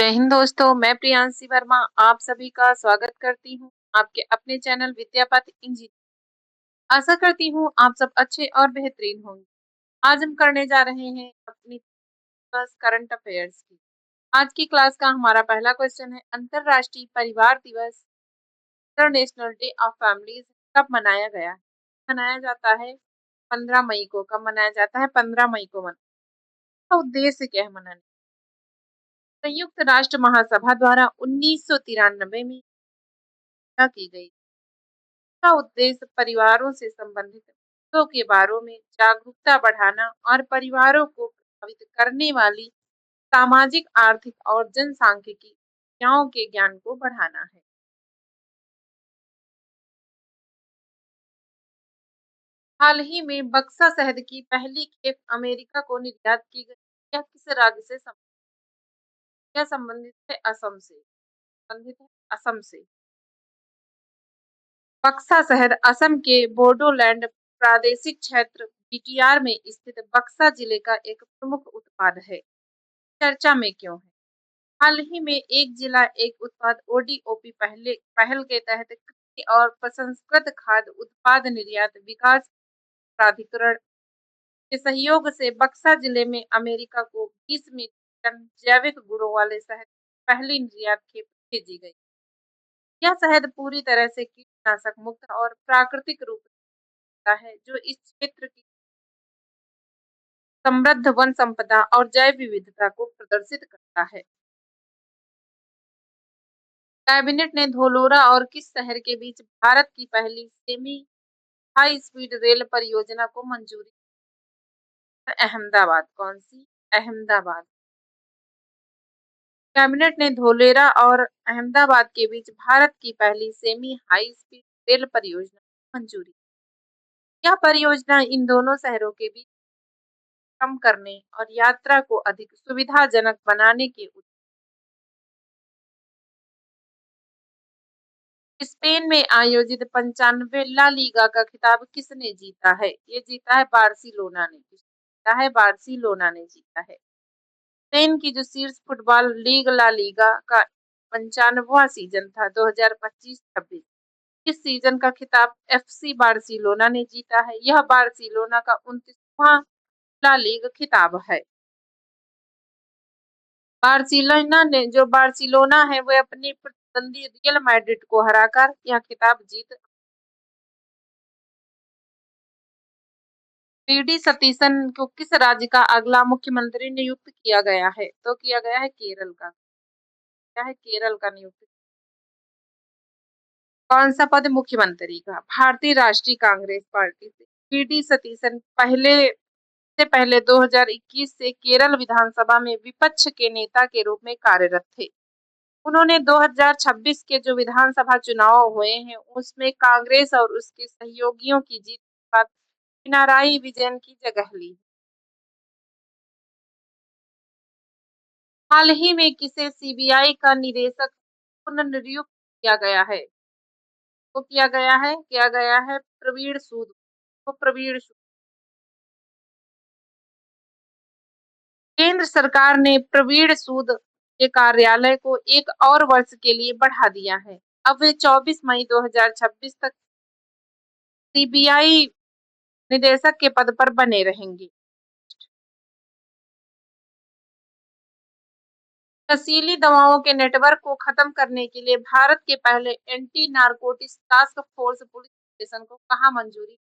जय हिंद दोस्तों, मैं प्रियांशी वर्मा आप सभी का स्वागत करती हूँ आपके अपने चैनल विद्यापति इंजीनियर। आशा करती हूँ आप सब अच्छे और बेहतरीन होंगे। आज हम करने जा रहे हैं अपनी क्लास करंट अफेयर्स की। आज की क्लास का हमारा पहला क्वेश्चन है, अंतरराष्ट्रीय परिवार दिवस इंटरनेशनल डे ऑफ फैमिलीज कब मनाया गया है? मनाया जाता है 15 मई को। कब मनाया जाता है? 15 मई को तो उद्देश्य क्या है मनाने? संयुक्त राष्ट्र महासभा द्वारा 1993 में की गई का उद्देश्य परिवारों से संबंधित मुद्दों के बारे में जागरूकता बढ़ाना और परिवारों को प्रभावित करने वाली सामाजिक, आर्थिक और जनसांख्यिकी समस्याओं के ज्ञान को बढ़ाना है। हाल ही में बक्सा शहद की पहली खेप अमेरिका को निर्यात की गई। यह किस राज्य से संबंधित है? असम से संबंधित है। असम से बक्सा शहर असम के बोडोलैंड प्रादेशिक क्षेत्र बीटीआर में स्थित बक्सा जिले का एक प्रमुख उत्पाद है। चर्चा में क्यों है? हाल ही में एक जिला एक उत्पाद ओडीओपी पहल के तहत कृषि और प्रसंस्कृत खाद्य उत्पाद निर्यात विकास प्राधिकरण के सहयोग से बक्सा जिले में अमेरिका को 20 मीट्रिक टन जैविक गुणों वाले शहद की पहली निर्यात खेप भेजी गई। यह शहद पूरी तरह से कीटनाशक मुक्त और प्राकृतिक रूप से है, जो इस क्षेत्र की समृद्ध वन संपदा और जैव विविधता को प्रदर्शित करता है। कैबिनेट ने धोलोरा और किस शहर के बीच भारत की पहली सेमी हाई स्पीड रेल परियोजना को मंजूरी? अहमदाबाद। कौन सी? अहमदाबाद। कैबिनेट ने धोलेरा और अहमदाबाद के बीच भारत की पहली सेमी हाई स्पीड रेल परियोजना को मंजूरी। यह परियोजना इन दोनों शहरों के बीच कम करने और यात्रा को अधिक सुविधाजनक बनाने के स्पेन में आयोजित 95 ला लीगा का खिताब किसने जीता है? ये जीता है बार्सिलोना ने। जीता है बार्सिलोना ने जीता है। स्पेन की जो शीर्ष फुटबॉल लीग ला लीगा का 95वां सीजन था 2025-26। इस सीजन का खिताब एफसी बार्सिलोना ने जीता है। यह बार्सिलोना का 29वां ला लीग खिताब है। बार्सिलोना है वह अपनी प्रतिद्वंदी रियल मैड्रिड को हराकर यह खिताब जीत। वी.डी. सतीशन को किस राज्य का अगला मुख्यमंत्री नियुक्त किया गया है? तो किया गया है केरल का। क्या है? केरल का नियुक्त। कौन सा पद? मुख्यमंत्री का। भारतीय राष्ट्रीय कांग्रेस पार्टी से वी.डी. सतीशन पहले 2021 से केरल विधानसभा में विपक्ष के नेता के रूप में कार्यरत थे। उन्होंने 2026 के जो विधानसभा चुनाव हुए हैं उसमें कांग्रेस और उसके सहयोगियों की जीत के बाद पिनाराई विजयन की जगह ली। हाल ही में किसे सीबीआई का निदेशक पुनर्नियुक्त किया गया है? तो किया गया है प्रवीण सूद। तो प्रवीण सूद। केंद्र सरकार ने प्रवीण सूद के कार्यालय को 1 और वर्ष के लिए बढ़ा दिया है। अब वे 24 मई 2026 तक सीबीआई निदेशक के पद पर बने रहेंगे। नशीली दवाओं के नेटवर्क को खत्म करने के लिए भारत के पहले anti narcotics task force police station को कहाँ मंजूरी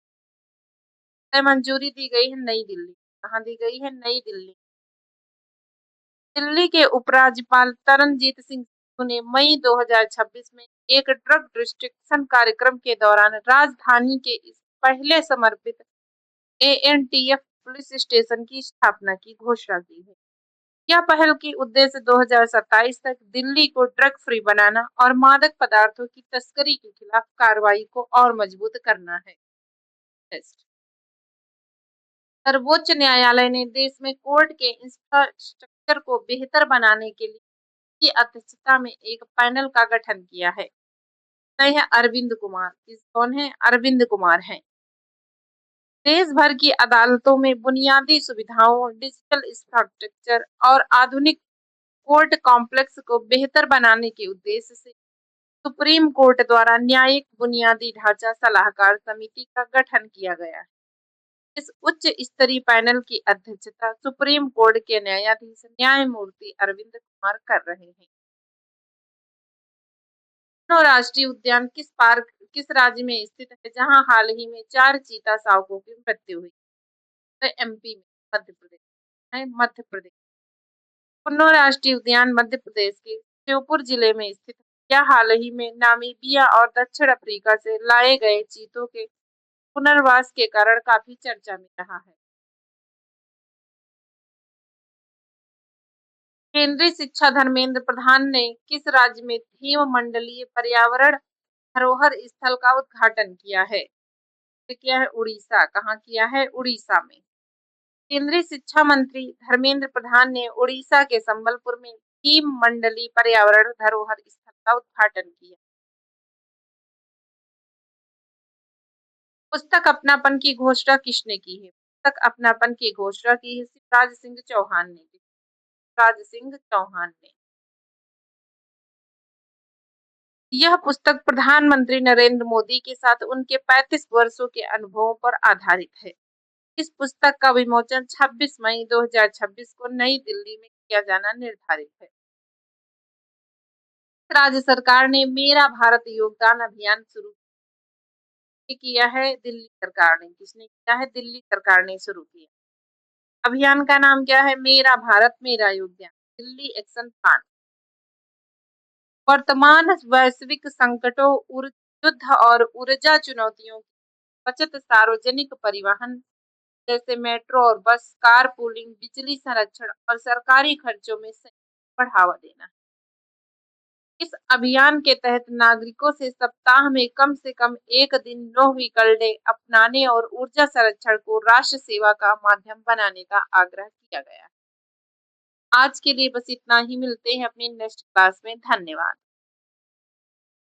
दी गई है? नई दिल्ली। कहाँ दी गई है? नई दिल्ली। दिल्ली के उपराज्यपाल तरनजीत सिंह ने मई 2026 में एक ड्रग रिस्ट्रिक्शन कार्यक्रम के दौरान राजधानी के इस पहले समर्पित एएनटीएफ पुलिस स्टेशन की स्थापना की घोषणा की है। यह पहल की उद्देश्य 2027 तक दिल्ली को ड्रग फ्री बनाना और मादक पदार्थों की तस्करी के खिलाफ कार्रवाई को और मजबूत करना है। सर्वोच्च न्यायालय ने देश में कोर्ट के इंफ्रास्ट्रक्चर को बेहतर बनाने के लिए की अध्यक्षता में एक पैनल का गठन किया है। नहीं है अरविंद कुमार। कौन है? अरविंद कुमार हैं। देश भर की अदालतों में बुनियादी सुविधाओं, डिजिटल इंफ्रास्ट्रक्चर और आधुनिक कोर्ट कॉम्प्लेक्स को बेहतर बनाने के उद्देश्य से सुप्रीम कोर्ट द्वारा न्यायिक बुनियादी ढांचा सलाहकार समिति का गठन किया गया है। इस उच्च स्तरीय पैनल की अध्यक्षता सुप्रीम कोर्ट के न्यायाधीश न्यायमूर्ति अरविंद कुमार कर रहे हैं। राष्ट्रीय उद्यान किस राज्य में स्थित है, जहां हाल ही में 4 चीता शावकों की मृत्यु हुई? तो एमपी में, मध्य प्रदेश है, मध्य प्रदेश। कुन्नो राष्ट्रीय उद्यान मध्य प्रदेश के श्योपुर जिले में स्थित है। यह हाल ही में नामीबिया और दक्षिण अफ्रीका से लाए गए चीतों के पुनर्वास के कारण काफी चर्चा में रहा है। केंद्रीय शिक्षा धर्मेंद्र प्रधान ने किस राज्य में थीम मंडलीय पर्यावरण धरोहर स्थल का उद्घाटन किया है? तो किया है उड़ीसा। कहाँ किया है? उड़ीसा में। केंद्रीय शिक्षा मंत्री धर्मेंद्र प्रधान ने उड़ीसा के संबलपुर में थीम मंडलीय पर्यावरण धरोहर स्थल का उद्घाटन किया। पुस्तक अपनापन की घोषणा किसने की है? पुस्तक अपनापन की घोषणा की है शिवराज सिंह चौहान ने। शिवराज सिंह चौहान ने। यह पुस्तक प्रधानमंत्री नरेंद्र मोदी के साथ उनके 35 वर्षों के अनुभवों पर आधारित है। इस पुस्तक का विमोचन 26 मई 2026 को नई दिल्ली में किया जाना निर्धारित है। राज्य सरकार ने मेरा भारत योगदान अभियान शुरू किया है? दिल्ली सरकार ने। किसने किया है? दिल्ली सरकार ने शुरू किया। अभियान का नाम क्या है? मेरा भारत मेरा योगदान, दिल्ली एक्शन प्लान। वर्तमान वैश्विक संकटों, युद्ध और ऊर्जा चुनौतियों की बचत, सार्वजनिक परिवहन जैसे मेट्रो और बस, कार पूलिंग, बिजली संरक्षण और सरकारी खर्चों में बढ़ावा देना। इस अभियान के तहत नागरिकों से सप्ताह में कम से कम एक दिन नो व्हीकल डे अपनाने और ऊर्जा संरक्षण को राष्ट्र सेवा का माध्यम बनाने का आग्रह किया गया। आज के लिए बस इतना ही। मिलते हैं अपनी नेक्स्ट क्लास में। धन्यवाद।